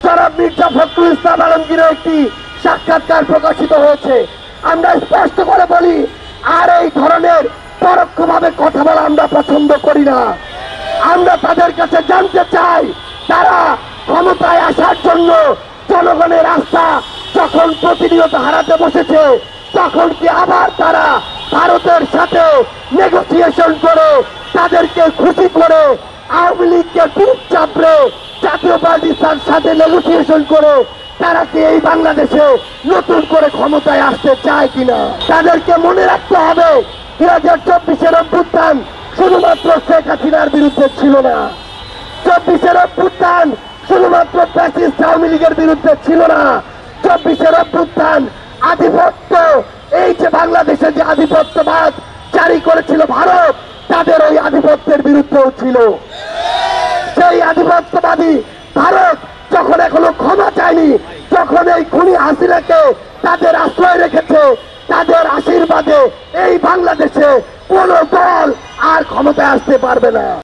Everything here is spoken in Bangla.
জনাব মির্জা ফখরুল ইসলাম আলমগীরের একটি সাক্ষাৎকার প্রকাশিত হয়েছে। আমরা স্পষ্ট করে বলি, আর এই ধরনের পরোক্ষভাবে কথা বলা আমরা পছন্দ করি না। আমরা তাদের কাছে জানতে চাই, তারা ক্ষমতায় আসার জন্য জনগণের আস্থা যখন প্রতিনিয়ত হারাতে বসেছে, তখন কি আবার তারা ভারতের সাথে নেগোসিয়েশন করে, তাদেরকে খুশি করে, আওয়ামী লীগকে পিঠ চাপড়ে জাতীয় পার্টির সাথে নেগোসিয়েশন করে তারা কি এই বাংলাদেশে নতুন করে ক্ষমতায় আসতে চায় কিনা? তাদেরকে মনে রাখতে হবে 2024-এর অভ্যুত্থান শুধুমাত্র শেখ হাসিনার বিরুদ্ধে ছিল না। 24-এর অভ্যুত্থান শুধুমাত্র ফ্যাসিস্ট আওয়ামী লীগের বিরুদ্ধে ছিল না। 24-এর অভ্যুত্থান আধিপত্য, এই যে বাংলাদেশে যে আধিপত্যবাদ জারি করেছিল ভারত, তাদের ওই আধিপত্যের বিরুদ্ধেও ছিল। সেই আধিপত্যবাদী ভারত যখন এখনো ক্ষমা চায়নি, যখন এই খুনি হাসিনাকে তাদের আশ্রয় রেখেছে, তাদের আশীর্বাদে এই বাংলাদেশে কোন দল আর ক্ষমতায় আসতে পারবে না।